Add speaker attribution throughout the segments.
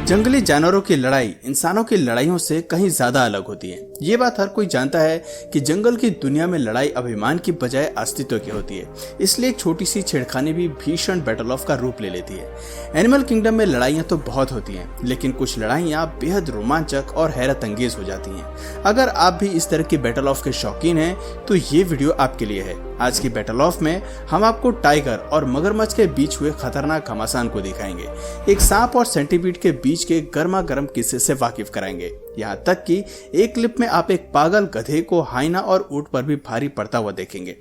Speaker 1: जंगली जानवरों की लड़ाई इंसानों की लड़ाइयों से कहीं ज्यादा अलग होती है। ये बात हर कोई जानता है कि जंगल की दुनिया में लड़ाई अभिमान की बजाय अस्तित्व की होती है। इसलिए एक छोटी सी छेड़खानी भी भीषण बैटल ऑफ का रूप ले लेती है। एनिमल किंगडम में लड़ाइयाँ तो बहुत होती हैं, लेकिन कुछ लड़ाइयाँ बेहद रोमांचक और हैरत अंगेज हो जाती हैं। अगर आप भी इस तरह की बैटल ऑफ के शौकीन हैं, तो ये वीडियो आपके लिए है। आज की बैटल ऑफ में हम आपको टाइगर और मगरमच्छ के बीच हुए खतरनाक घमासान को दिखाएंगे। एक सांप और सेंटीपीड के बीच के गर्मा गर्म किस्से से वाकिफ कराएंगे। यहाँ तक कि एक क्लिप में आप एक पागल गधे को हाइना और ऊंट पर भी भारी पड़ता हुआ देखेंगे।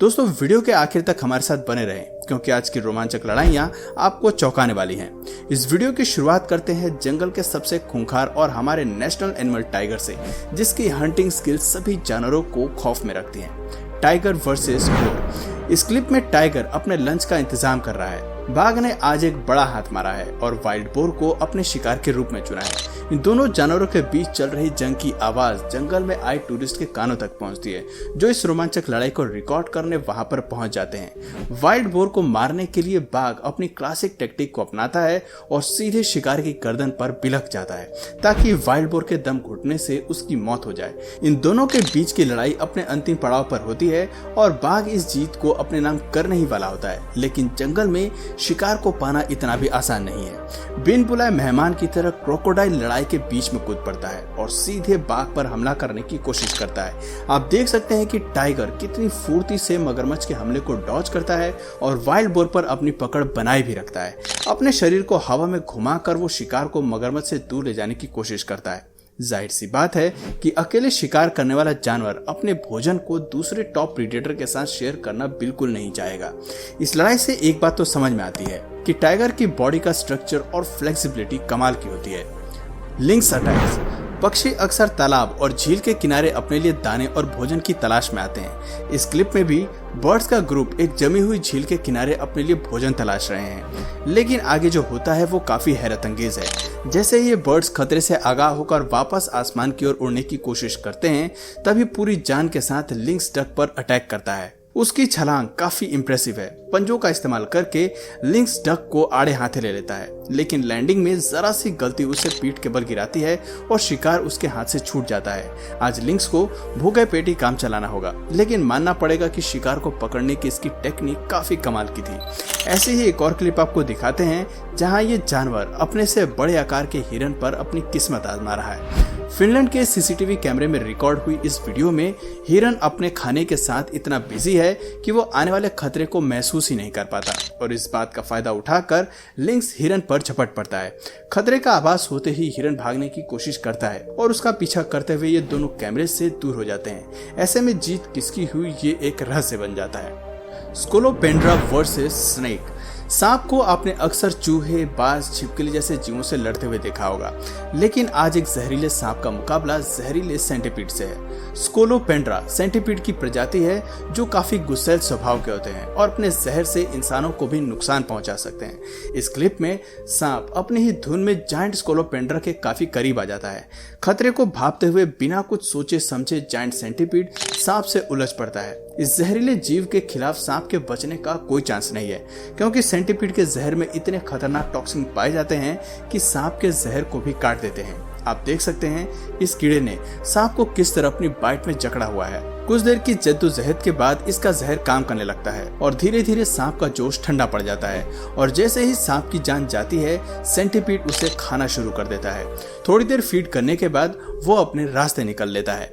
Speaker 1: दोस्तों, वीडियो के आखिर तक हमारे साथ बने रहें, क्योंकि आज की रोमांचक लड़ाइयाँ आपको चौंकाने वाली हैं। इस वीडियो की शुरुआत करते हैं जंगल के सबसे खूंखार और हमारे नेशनल एनिमल टाइगर से, जिसकी हंटिंग स्किल्स सभी जानवरों को खौफ में रखती हैं। Tiger versus bore. इस क्लिप में टाइगर अपने लंच का इंतजाम कर रहा है। बाघ ने आज एक बड़ा हाथ मारा है और वाइल्ड बोर को अपने शिकार के रूप में चुना है। इन दोनों जानवरों के बीच चल रही जंग की आवाज जंगल में आए टूरिस्ट के कानों तक पहुंचती है, जो इस रोमांचक लड़ाई को रिकॉर्ड करने वहां पर पहुंच जाते हैं। वाइल्ड बोर को मारने के लिए बाघ अपनी क्लासिक टेक्निक को अपनाता है और सीधे शिकार की गर्दन पर बिलख जाता है, ताकि वाइल्ड बोर के दम घुटने से उसकी मौत हो जाए। इन दोनों के बीच की लड़ाई अपने अंतिम पड़ाव पर होती है और बाघ इस जीत को अपने नाम करने ही वाला होता है। लेकिन जंगल में शिकार को पाना इतना भी आसान नहीं है। बिन बुलाए मेहमान की तरह क्रोकोडाइल लड़ाई के बीच में कूद पड़ता है और सीधे बाघ पर हमला करने की कोशिश करता है। आप देख सकते हैं कि टाइगर कितनी फुर्ती से मगरमच्छ के हमले को डॉज करता है और वाइल्ड बोर पर अपनी पकड़ बनाए भी रखता है। अपने शरीर को हवा में घुमाकर वो शिकार को मगरमच्छ से दूर ले जाने की कोशिश करता है। जाहिर सी बात है कि अकेले शिकार करने वाला जानवर अपने भोजन को दूसरे टॉप प्रीडेटर के साथ शेयर करना बिल्कुल नहीं चाहेगा। इस लड़ाई से एक बात तो समझ में आती है कि टाइगर की बॉडी का स्ट्रक्चर और फ्लेक्सिबिलिटी कमाल की होती है। Links attacks. पक्षी अक्सर तालाब और झील के किनारे अपने लिए दाने और भोजन की तलाश में आते हैं। इस क्लिप में भी बर्ड्स का ग्रुप एक जमी हुई झील के किनारे अपने लिए भोजन तलाश रहे हैं, लेकिन आगे जो होता है वो काफी हैरत अंगेज है। जैसे ये बर्ड्स खतरे से आगाह होकर वापस आसमान की ओर उड़ने की कोशिश करते हैं, तभी पूरी जान के साथ लिंक्स डक पर अटैक करता है। उसकी छलांग काफी इंप्रेसिव है। पंजों का इस्तेमाल करके लिंक्स डक को आड़े हाथे ले लेता है, लेकिन लैंडिंग में जरा सी गलती उसे पीठ के बल गिराती है और शिकार उसके हाथ से छूट जाता है। आज लिंक्स को भूखे पेट ही काम चलाना होगा, लेकिन मानना पड़ेगा कि शिकार को पकड़ने की इसकी टेक्निक काफी कमाल की थी। ऐसे ही एक और क्लिप आपको दिखाते हैं, जहां ये जानवर अपने से बड़े आकार के हिरन पर अपनी किस्मत आजमा रहा है। फिनलैंड के सीसीटीवी कैमरे में रिकॉर्ड हुई इस वीडियो में हिरन अपने खाने के साथ इतना बिजी है कि वो आने वाले खतरे को महसूस ही नहीं कर पाता, और इस बात का फायदा उठाकर लिंक्स हिरन पर झपट पड़ता है। खतरे का आभास होते ही हिरन भागने की कोशिश करता है और उसका पीछा करते हुए ये दोनों कैमरे से दूर हो जाते हैं। ऐसे में जीत किसकी हुई, ये एक रहस्य बन जाता है। Scolopendra versus snake. सांप को आपने अक्सर चूहे, बाज, छिपकली जैसे जीवों से लड़ते हुए देखा होगा, लेकिन आज एक जहरीले सांप का मुकाबला जहरीले सेंटीपीड से है। स्कोलोपेंड्रा सेंटीपीड की प्रजाति है जो काफी गुस्सैल स्वभाव के होते हैं और अपने जहर से इंसानों को भी नुकसान पहुंचा सकते हैं। इस क्लिप में सांप अपनी ही धुन में जायंट स्कोलोपेंड्रा के काफी करीब आ जाता है। खतरे को भांपते हुए बिना कुछ सोचे समझे जायंट सेंटीपीड सांप से उलझ पड़ता है। इस जहरीले जीव के खिलाफ सांप के बचने का कोई चांस नहीं है, क्योंकि सेंटीपीड के जहर में इतने खतरनाक टॉक्सिन पाए जाते हैं कि सांप के जहर को भी काट देते हैं। आप देख सकते हैं इस कीड़े ने सांप को किस तरह अपनी बाइट में जकड़ा हुआ है। कुछ देर की जद्दोजहद के बाद इसका जहर काम करने लगता है और धीरे धीरे सांप का जोश ठंडा पड़ जाता है, और जैसे ही सांप की जान जाती है, सेंटीपीड उसे खाना शुरू कर देता है। थोड़ी देर फीड करने के बाद वो अपने रास्ते निकल लेता है।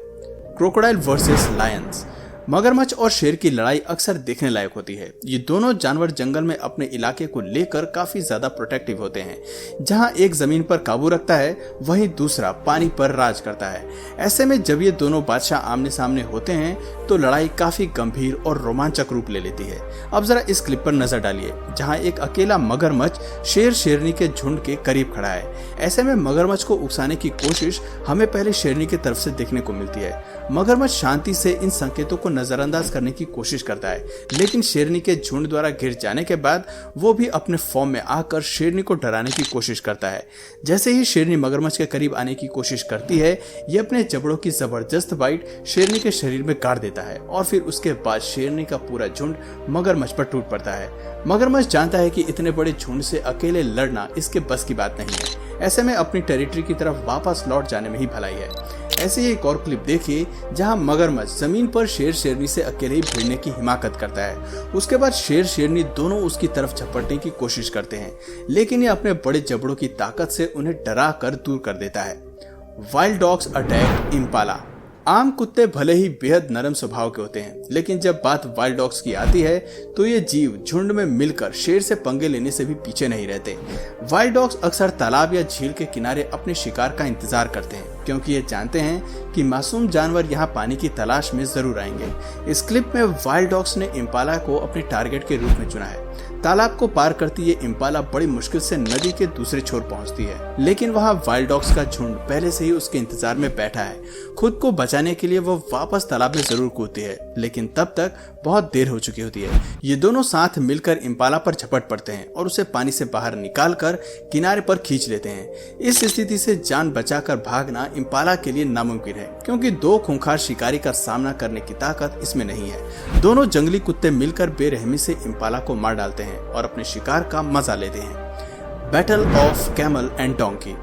Speaker 1: Crocodile versus Lions. मगरमच्छ और शेर की लड़ाई अक्सर देखने लायक होती है। ये दोनों जानवर जंगल में अपने इलाके को लेकर काफी ज्यादा प्रोटेक्टिव होते हैं। जहां एक जमीन पर काबू रखता है, वहीं दूसरा पानी पर राज करता है। ऐसे में जब ये दोनों बादशाह आमने सामने होते हैं, तो लड़ाई काफी गंभीर और रोमांचक रूप ले लेती है। अब जरा इस क्लिप पर नजर डालिए, जहाँ एक अकेला मगरमच्छ शेर शेरनी के झुंड के करीब खड़ा है। ऐसे में मगरमच्छ को उकसाने की कोशिश हमें पहले शेरनी की तरफ से देखने को मिलती है। मगरमच्छ शांति से इन संकेतों को नजरअंदाज करने की कोशिश करता है, लेकिन शेरनी के झुंड द्वारा घिर जाने के बाद वो भी अपने फॉर्म में आकर शेरनी को डराने की कोशिश करता है। जैसे ही शेरनी मगरमच्छ के करीब आने की कोशिश करती है, ये अपने जबड़ों की जबरदस्त बाइट शेरनी के शरीर में गाड़ देता है और फिर उसके बाद शेरनी का पूरा झुंड मगरमच्छ पर टूट पड़ता है। मगरमच्छ जानता है कि इतने बड़े झुंड से अकेले लड़ना इसके बस की बात नहीं है, ऐसे में अपनी टेरिटरी की तरफ वापस लौट जाने में ही भलाई है। ऐसे ही एक और क्लिप देखिए जहां मगरमच्छ जमीन पर शेर शेरनी से अकेले ही भिड़ने की हिमाकत करता है। उसके बाद शेर शेरनी दोनों उसकी तरफ झपटने की कोशिश करते हैं, लेकिन ये अपने बड़े जबड़ों की ताकत से उन्हें डरा कर दूर कर देता है। Wild dogs attack Impala. आम कुत्ते भले ही बेहद नरम स्वभाव के होते हैं, लेकिन जब बात वाइल्ड डॉग्स की आती है तो ये जीव झुंड में मिलकर शेर से पंगे लेने से भी पीछे नहीं रहते। वाइल्ड डॉग्स अक्सर तालाब या झील के किनारे अपने शिकार का इंतजार करते हैं, क्योंकि ये जानते हैं कि मासूम जानवर यहाँ पानी की तलाश में जरूर आएंगे। इस क्लिप में वाइल्ड डॉग्स ने इम्पाला को अपने टारगेट के रूप में चुना है। तालाब को पार करती ये इम्पाला बड़ी मुश्किल से नदी के दूसरे छोर पहुंचती है, लेकिन वहाँ वाइल्ड डॉग्स का झुंड पहले से ही उसके इंतजार में बैठा है। खुद को बचाने के लिए वो वापस तालाब में जरूर कूदती है, लेकिन तब तक बहुत देर हो चुकी होती है। ये दोनों साथ मिलकर इम्पाला पर झपट पड़ते हैं और उसे पानी से बाहर निकालकर किनारे पर खींच लेते हैं। इस स्थिति से जान बचाकर भागना इम्पाला के लिए नामुमकिन है, क्योंकि दो खूंखार शिकारी का सामना करने की ताकत इसमें नहीं है। दोनों जंगली कुत्ते मिलकर बेरहमी से इम्पाला को मार डालते हैं और अपने शिकार का मजा लेते हैं। Battle of camel and donkey.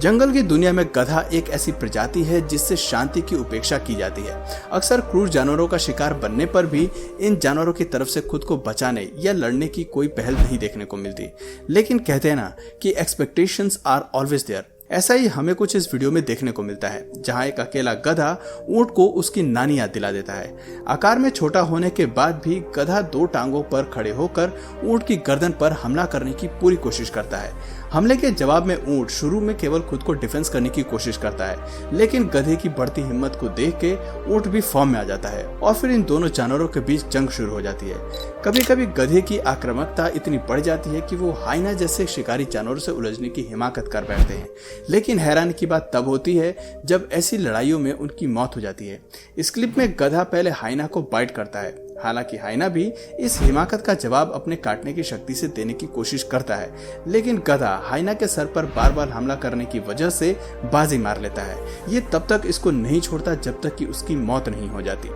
Speaker 1: जंगल की दुनिया में गधा एक ऐसी प्रजाति है जिससे शांति की उपेक्षा की जाती है। अक्सर क्रूर जानवरों का शिकार बनने पर भी इन जानवरों की तरफ से खुद को बचाने या लड़ने की कोई पहल नहीं देखने को मिलती। लेकिन कहते हैं ना कि एक्सपेक्टेशंस आर ऑलवेज देयर। ऐसा ही हमें कुछ इस वीडियो में देखने को मिलता है, जहां एक अकेला गधा ऊंट को उसकी नानी याद दिला देता है। आकार में छोटा होने के बाद भी गधा दो टांगों पर खड़े होकर ऊंट की गर्दन पर हमला करने की पूरी कोशिश करता है। हमले के जवाब में ऊंट शुरू में केवल खुद को डिफेंस करने की कोशिश करता है, लेकिन गधे की बढ़ती हिम्मत को देख के ऊंट भी फॉर्म में आ जाता है और फिर इन दोनों जानवरों के बीच जंग शुरू हो जाती है। कभी कभी गधे की आक्रामकता इतनी बढ़ जाती है कि वो हाइना जैसे शिकारी जानवरों से उलझने की हिमाकत कर बैठते हैं, लेकिन हैरानी की बात तब होती है जब ऐसी लड़ाइयों में उनकी मौत हो जाती है। इस क्लिप में गधा पहले हाइना को बाइट करता है, हालांकि हाइना भी इस हिमाकत का जवाब अपने काटने की शक्ति से देने की कोशिश करता है, लेकिन गधा हाइना के सर पर बार बार हमला करने की वजह से बाजी मार लेता है। ये तब तक इसको नहीं छोड़ता जब तक कि उसकी मौत नहीं हो जाती।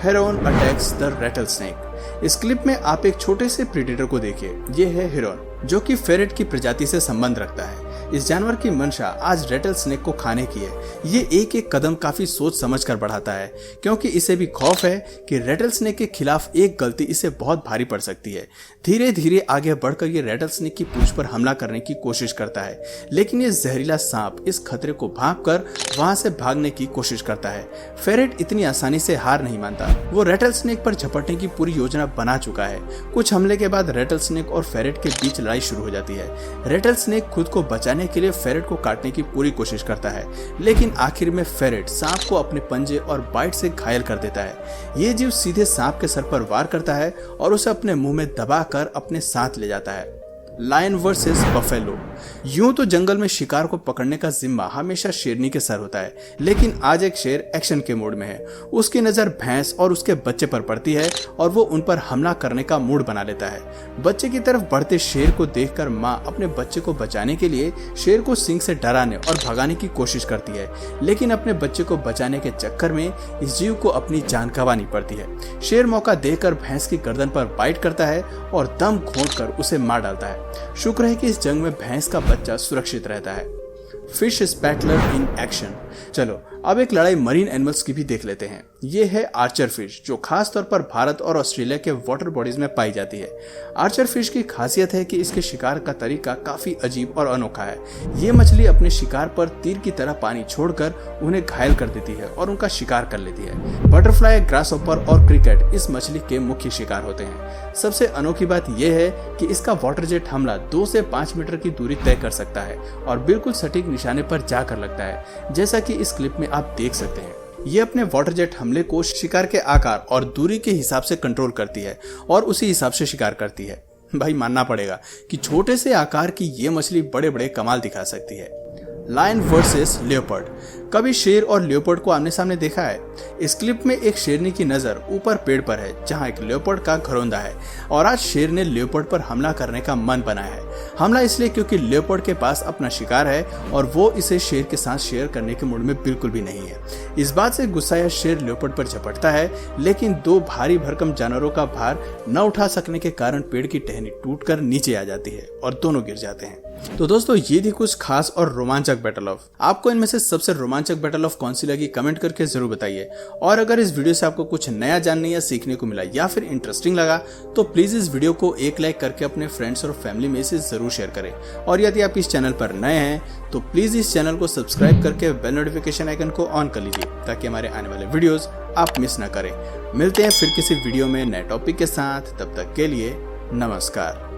Speaker 1: Heron attacks the Ratle snake. इस क्लिप में आप एक छोटे से प्रेडेटर को देखिए। ये है हेरोन, जो कि फेरेट की प्रजाति से संबंध रखता है। इस जानवर की मंशा आज रेटल स्नेक को खाने की है। ये एक एक कदम काफी सोच समझ कर बढ़ाता है, क्योंकि इसे भी खौफ है कि रेटल स्नेक के खिलाफ एक गलती इसे बहुत भारी पड़ सकती है। धीरे धीरे आगे बढ़कर ये रेटल स्नेक की पूंछ पर हमला करने की कोशिश करता है, लेकिन ये जहरीला सांप इस खतरे को भांपकर वहां से भागने की कोशिश करता है। फेरेट इतनी आसानी से हार नहीं मानता। वो रेटल स्नेक पर झपटने की पूरी योजना बना चुका है। कुछ हमले के बाद रेटल स्नेक और फेरेट के बीच लड़ाई शुरू हो जाती है। रेटल स्नेक खुद को बचाने के लिए फेरेट को काटने की पूरी कोशिश करता है, लेकिन आखिर में फेरेट सांप को अपने पंजे और बाइट से घायल कर देता है। ये जीव सीधे सांप के सर पर वार करता है और उसे अपने मुंह में दबाकर अपने साथ ले जाता है। Lion versus buffalo. यूं तो जंगल में शिकार को पकड़ने का जिम्मा हमेशा शेरनी के सर होता है, लेकिन आज एक शेर एक्शन के मूड में है। उसकी नजर भैंस और उसके बच्चे पर पड़ती है और वो उन पर हमला करने का मूड बना लेता है। बच्चे की तरफ बढ़ते शेर को देखकर माँ अपने बच्चे को बचाने के लिए शेर को सींग से डराने और भगाने की कोशिश करती है, लेकिन अपने बच्चे को बचाने के चक्कर में इस जीव को अपनी जान गंवानी पड़ती है। शेर मौका देकर भैंस की गर्दन पर बाइट करता है और दम घोंटकर उसे मार डालता है। शुक्र है कि इस जंग में भैंस का बच्चा सुरक्षित रहता है। Fish splatter in action. चलो अब एक लड़ाई मरीन एनिमल्स की भी देख लेते हैं। ये है आर्चर फिश, जो खास तौर पर भारत और ऑस्ट्रेलिया के वाटर बॉडीज में पाई जाती है। आर्चर फिश की खासियत है कि इसके शिकार का तरीका काफी अजीब और अनोखा है। ये मछली अपने शिकार पर तीर की तरह पानी छोड़कर उन्हें घायल कर देती है और उनका शिकार कर लेती है। बटरफ्लाई, ग्रासहॉपर और क्रिकेट इस मछली के मुख्य शिकार होते हैं। सबसे अनोखी बात यह है कि इसका वाटर जेट हमला 2 से 5 मीटर की दूरी तय कर सकता है और बिल्कुल सटीक निशाने पर जाकर लगता है, जैसा कि इस क्लिप में आप देख सकते हैं। ये अपने वाटर जेट हमले को शिकार के आकार और दूरी के हिसाब से कंट्रोल करती है और उसी हिसाब से शिकार करती है। भाई मानना पड़ेगा कि छोटे से आकार की ये मछली बड़े बड़े कमाल दिखा सकती है। Lion versus leopard. कभी शेर और लियोपर्ड को आमने सामने देखा है? इस क्लिप में एक शेरनी की नजर ऊपर पेड़ पर है, जहां एक लियोपर्ड का घरौंदा है, और आज शेर ने लियोपर्ड पर हमला करने का मन बनाया है। हमला इसलिए क्योंकि लियोपर्ड के पास अपना शिकार है और वो इसे शेर के साथ शेयर करने के मूड में बिल्कुल भी नहीं है। इस बात से गुस्साया शेर लियोपर्ड पर झपटता है, लेकिन दो भारी भरकम जानवरों का भार न उठा सकने के कारण पेड़ की टहनी टूटकर नीचे आ जाती है और दोनों गिर जाते हैं। तो दोस्तों ये थी कुछ खास और रोमांचक बैटल ऑफ। आपको इनमें से सबसे रोमांचक बैटल ऑफ कौन सी लगी कमेंट करके जरूर बताइए। और अगर इस वीडियो से आपको कुछ नया जानने या सीखने को मिला या फिर इंटरेस्टिंग लगा तो प्लीज इस वीडियो को एक लाइक करके अपने फ्रेंड्स और फैमिली में इसे जरूर शेयर करें। और यदि आप इस चैनल पर नए हैं तो प्लीज इस चैनल को सब्सक्राइब करके बेल नोटिफिकेशन आइकन को ऑन कर लीजिए ताकि हमारे आने वाले वीडियोस आप मिस ना करें। मिलते हैं फिर किसी वीडियो में नए टॉपिक के साथ, तब तक के लिए नमस्कार।